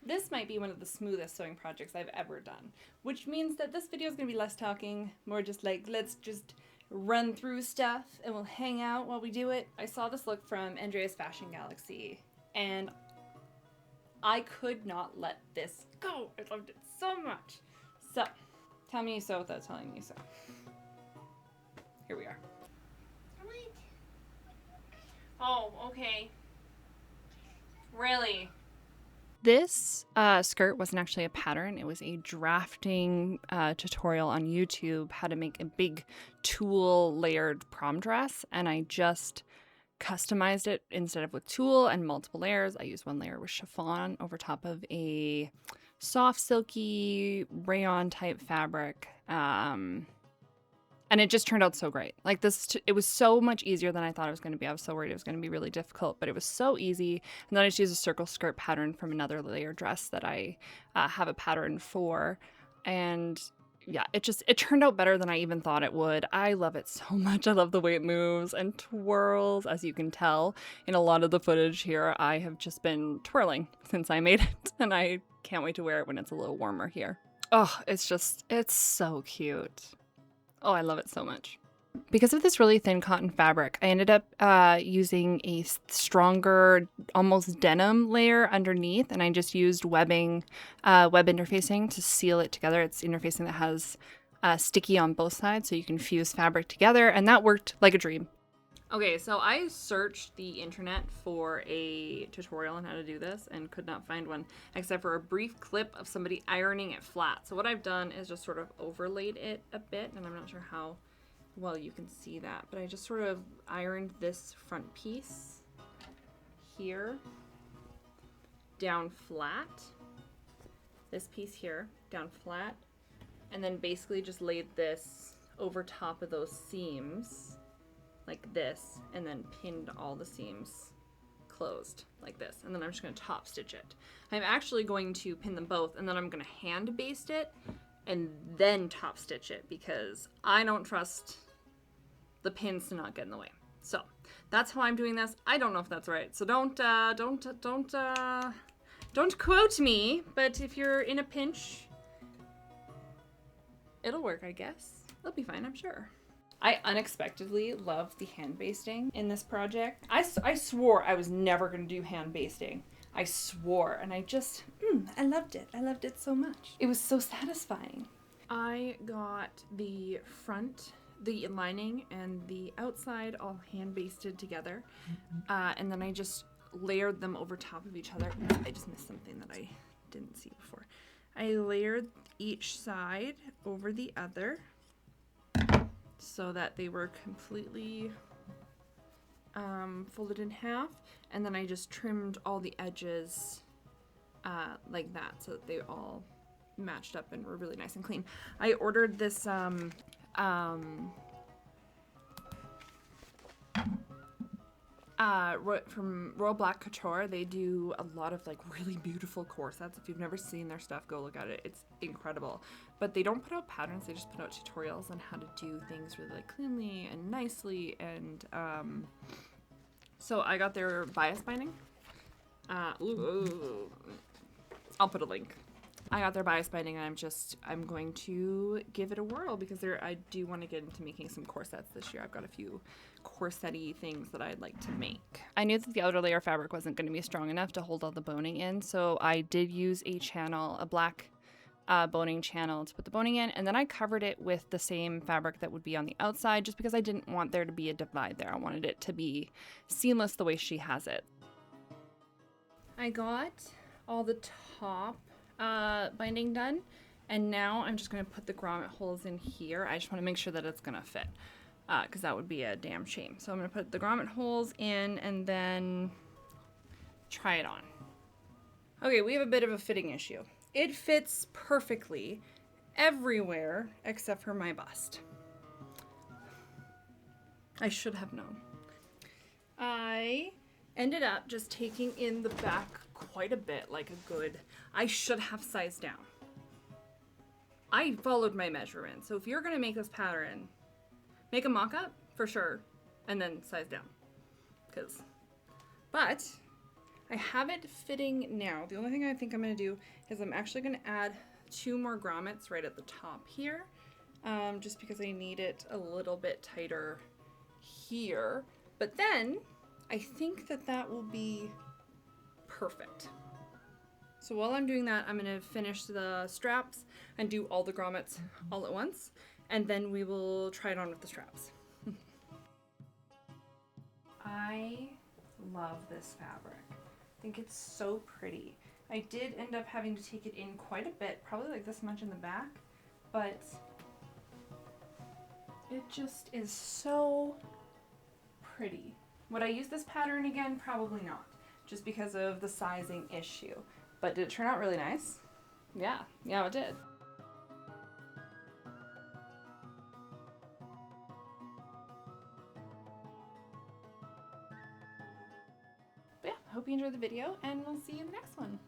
This might be one of the smoothest sewing projects I've ever done, which means that this video is going to be less talking, more just like, let's just run through stuff and we'll hang out while we do it. I saw this look from Andrea's Fashion Galaxy and I could not let this go. I loved it so much. So, tell me you sew without telling me so. Here we are. Oh, okay. Really? This skirt wasn't actually a pattern. It was a drafting tutorial on YouTube, how to make a big tulle layered prom dress. And I just customized it instead of with tulle and multiple layers. I used one layer with chiffon over top of a soft, silky rayon type fabric. And it just turned out so great. Like this, it was so much easier than I thought it was going to be. I was so worried it was going to be really difficult, but it was so easy. And then I just used a circle skirt pattern from another layer dress that I have a pattern for. And yeah, it turned out better than I even thought it would. I love it so much. I love the way it moves and twirls. As you can tell in a lot of the footage here, I have just been twirling since I made it. And I can't wait to wear it when it's a little warmer here. Oh, it's so cute. Oh, I love it so much. Because of this really thin cotton fabric, I ended up using a stronger, almost denim layer underneath, and I just used webbing, web interfacing to seal it together. It's interfacing that has sticky on both sides, so you can fuse fabric together, and that worked like a dream. Okay, so I searched the internet for a tutorial on how to do this and could not find one except for a brief clip of somebody ironing it flat. So what I've done is just sort of overlaid it a bit, and I'm not sure how well you can see that, but I just sort of ironed this front piece here down flat, this piece here down flat, and then basically just laid this over top of those seams like this, and then pinned all the seams closed like this, and then I'm just going to top stitch it. I'm actually going to pin them both, and then I'm going to hand baste it and then top stitch it because I don't trust the pins to not get in the way. So that's how I'm doing this. I don't know if that's right, so don't quote me, but if you're in a pinch, it'll work, I guess. It'll be fine, I'm sure. I unexpectedly loved the hand basting in this project. I swore I was never going to do hand basting. I swore, and I just, I loved it. I loved it so much. It was so satisfying. I got the front, the lining, and the outside all hand basted together, and then I just layered them over top of each other. I just missed something that I didn't see before. I layered each side over the other, so that they were completely folded in half, and then I just trimmed all the edges like that so that they all matched up and were really nice and clean. I ordered this from Royal Black Couture. They do a lot of like really beautiful corsets. If you've never seen their stuff, go look at it. It's incredible. But they don't put out patterns, they just put out tutorials on how to do things really like cleanly and nicely. And so I got their bias binding. I'll put a link. I got their bias binding, and I'm going to give it a whirl because I do want to get into making some corsets this year. I've got a few corset-y things that I'd like to make. I knew that the outer layer fabric wasn't going to be strong enough to hold all the boning in, so I did use a black boning channel to put the boning in, and then I covered it with the same fabric that would be on the outside just because I didn't want there to be a divide there. I wanted it to be seamless the way she has it. I got all the top binding done, and now I'm just going to put the grommet holes in here. I just want to make sure that it's going to fit because that would be a damn shame. So I'm going to put the grommet holes in and then try it on. Okay, we have a bit of a fitting issue. It fits perfectly everywhere except for my bust. I should have known. I ended up just taking in the back quite a bit, like a good, I should have sized down. I followed my measurement. So if you're going to make this pattern, make a mock-up for sure, and then size down. But I have it fitting now. The only thing I think I'm gonna do is I'm actually gonna add 2 more grommets right at the top here, just because I need it a little bit tighter here. But then I think that that will be perfect. So while I'm doing that, I'm gonna finish the straps and do all the grommets all at once, and then we will try it on with the straps. I love this fabric. I think it's so pretty. I did end up having to take it in quite a bit, probably like this much in the back, but it just is so pretty. Would I use this pattern again? Probably not, just because of the sizing issue. But did it turn out really nice? Yeah, it did. But yeah, I hope you enjoyed the video, and we'll see you in the next one.